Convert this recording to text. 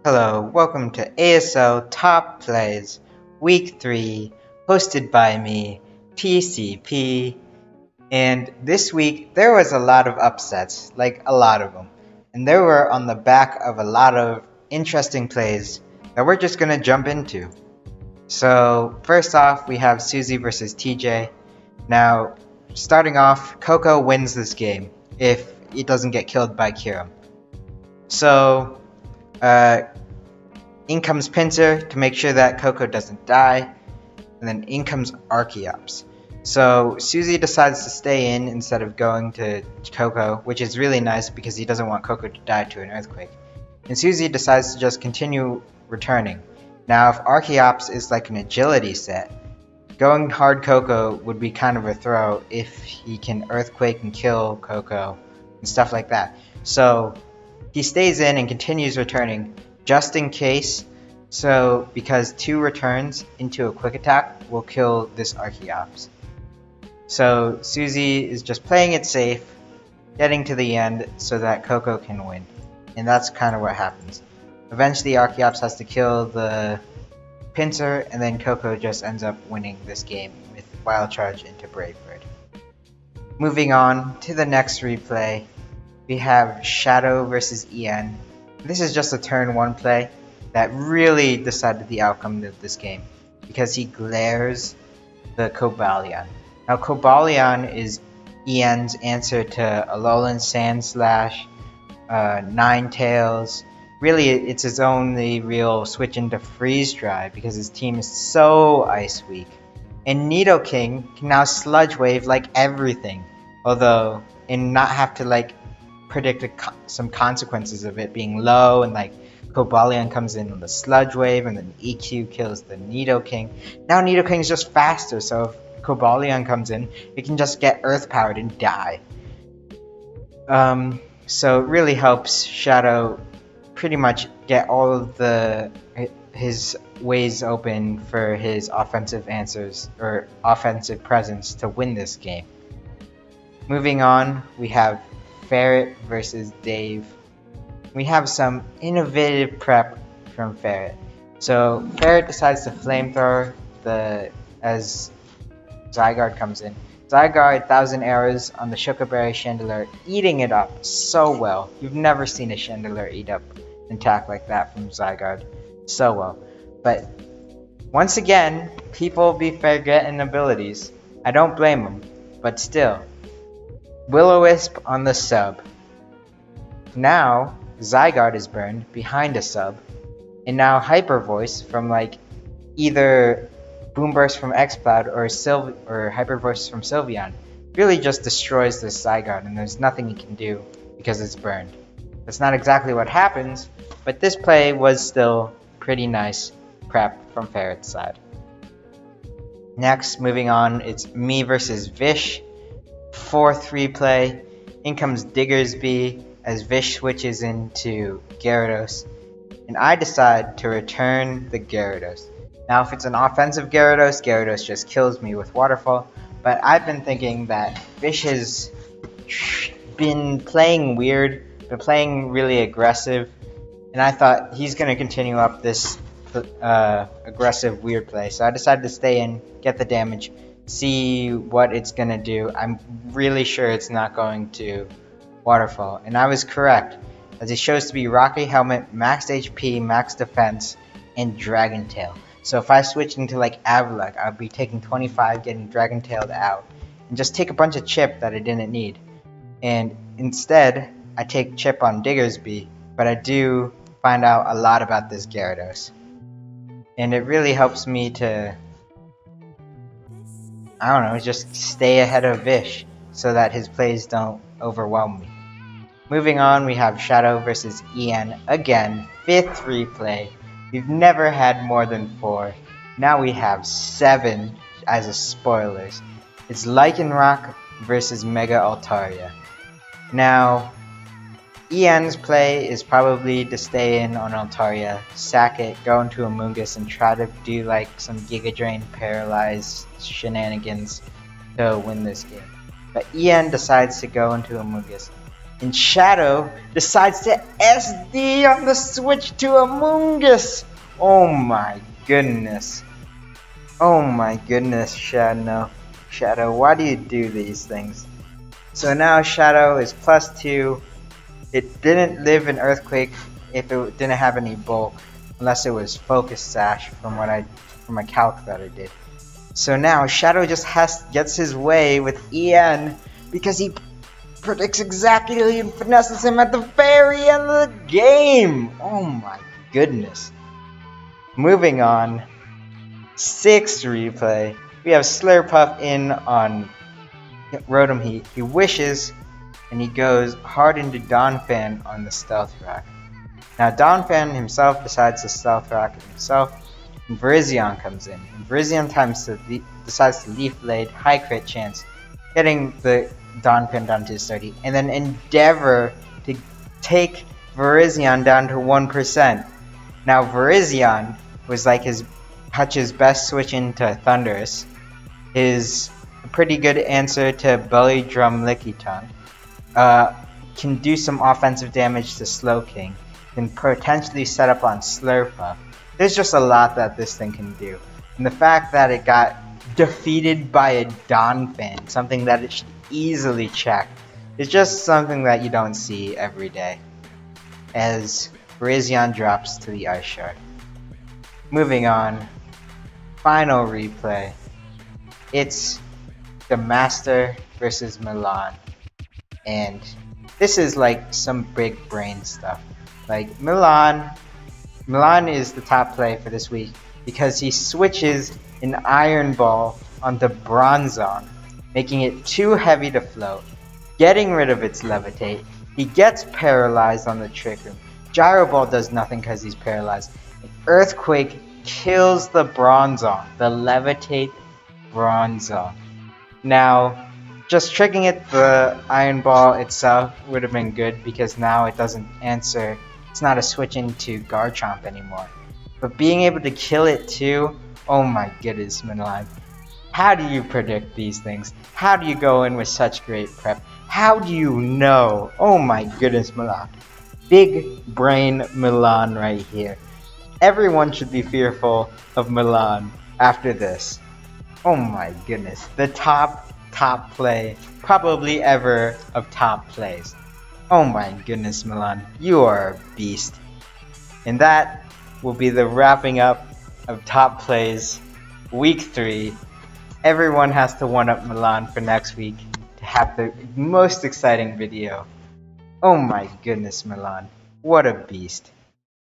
Hello, welcome to ASL Top Plays Week 3, hosted by me, TCP. And this week, there was a lot of upsets, like a lot of them. And they were on the back of a lot of interesting plays that we're just gonna jump into. So, first off, we have Susie versus TJ. Now, starting off, Coco wins this game if it doesn't get killed by Kira. So, in comes Pincer to make sure that Coco doesn't die, and then in comes Archeops. So Susie decides to stay in instead of going to Coco, which is really nice because he doesn't want Coco to die to an earthquake. And Susie decides to just continue returning. Now if Archeops is like an agility set, going hard Coco would be kind of a throw if he can earthquake and kill Coco and stuff like that. So he stays in and continues returning just in case, so because 2 returns into a quick attack will kill this Archeops. So Susie is just playing it safe, getting to the end so that Coco can win. And that's kind of what happens. Eventually Archeops has to kill the Pincer, and then Coco just ends up winning this game with Wild Charge into Brave Bird. Moving on to the next replay, we have Shadow versus Ian. This is just a turn 1 play that really decided the outcome of this game because he glares the Cobalion. Now Cobalion is Ian's answer to Alolan Sandslash, Ninetales. Really it's his only real switch into Freeze Dry because his team is so ice weak. And Nidoking can now Sludge Wave like everything, although and not have to like predict some consequences of it being low, and like Cobalion comes in with a Sludge Wave and then EQ kills the Nidoking. Now Nidoking is just faster, so if Cobalion comes in, it can just get Earth powered and die. So it really helps Shadow pretty much get all of his ways open for his offensive answers or offensive presence to win this game. Moving on, we have Ferret versus Dave. We have some innovative prep from Ferret. So Ferret decides to flamethrower as Zygarde comes in. Zygarde 1000 arrows on the Chocoberry Chandelure, eating it up so well. You've never seen a Chandelure eat up an attack like that from Zygarde so well. But once again, people be forgetting abilities. I don't blame them, but still. Will-O-Wisp on the sub. Now Zygarde is burned behind a sub, and now Hyper Voice from like either Boom Burst from Xcloud or Hyper Voice from Sylveon really just destroys this Zygarde, and there's nothing he can do because it's burned. That's not exactly what happens, but this play was still pretty nice prep from Ferret's side. Next, moving on, it's me versus Vish. 4th replay. In comes Diggersby as Vish switches into Gyarados, and I decide to return the Gyarados. Now if it's an offensive Gyarados, Gyarados just kills me with Waterfall, but I've been thinking that Vish has been playing weird, but playing really aggressive, and I thought he's going to continue up this aggressive weird play, so I decided to stay in, get the damage, see what it's gonna do. I'm really sure it's not going to Waterfall, and I was correct, as it shows to be Rocky Helmet, max HP, max defense, and Dragon Tail. So if I switch into like Avalok, I'll be taking 25, getting Dragon Tailed out, and just take a bunch of chip that I didn't need. And instead, I take chip on Diggersby, but I do find out a lot about this Gyarados. And it really helps me to, I don't know, just stay ahead of Vish so that his plays don't overwhelm me. Moving on, we have Shadow versus Ian again, 5th replay. We've never had more than 4. Now we have 7 as a spoilers. It's Lycanroc versus Mega Altaria. Now, Ian's play is probably to stay in on Altaria, sack it, go into Amoonguss, and try to do like some Giga Drain Paralyze shenanigans to win this game. But Ian decides to go into Amoonguss, And Shadow decides to SD on the switch to Among Us. Oh my goodness. Oh my goodness, Shadow. Shadow, why do you do these things? So now Shadow is +2. It didn't live in Earthquake if it didn't have any bulk, unless it was Focus Sash from my calc that I did. So now Shadow just gets his way with EN because he predicts exactly and finesses him at the very end of the game. Oh my goodness. Moving on, 6th replay. We have Slurpuff in on Rotom Heat. He wishes and he goes hard into Donphan on the Stealth Rock. Now Donphan himself decides to Stealth Rock himself, and Virizion comes in. And Virizion decides to Leaf Blade, high crit chance, getting the Donphan down to 30, and then endeavor to take Virizion down to 1%. Now Virizion was like Hutch's best switch into Thundurus, his pretty good answer to Belly Drum Licky Tongue, can do some offensive damage to Slowking, can potentially set up on Slurpuff. There's just a lot that this thing can do. And the fact that it got defeated by a Donphan, something that it should easily check, is just something that you don't see every day. As Virizion drops to the Ice Shard. Moving on, final replay. It's the Master versus Milan. And this is like some big brain stuff. Like Milan is the top play for this week because he switches an Iron Ball onto Bronzong, making it too heavy to float, getting rid of its Levitate. He gets paralyzed on the Trick Room. Gyro Ball does nothing because he's paralyzed. Earthquake kills the Bronzong, the Levitate Bronzong. Now, just tricking it, the Iron Ball itself would have been good because now it doesn't answer. It's not a switch into Garchomp anymore. But being able to kill it too, oh my goodness, Milan. How do you predict these things? How do you go in with such great prep? How do you know? Oh my goodness, Milan. Big brain Milan right here. Everyone should be fearful of Milan after this. Oh my goodness. The top play probably ever of top plays. Oh my goodness, Milan. You are a beast. And that will be the wrapping up of top plays week 3. Everyone has to one-up Milan for next week to have the most exciting video. Oh my goodness, Milan. What a beast.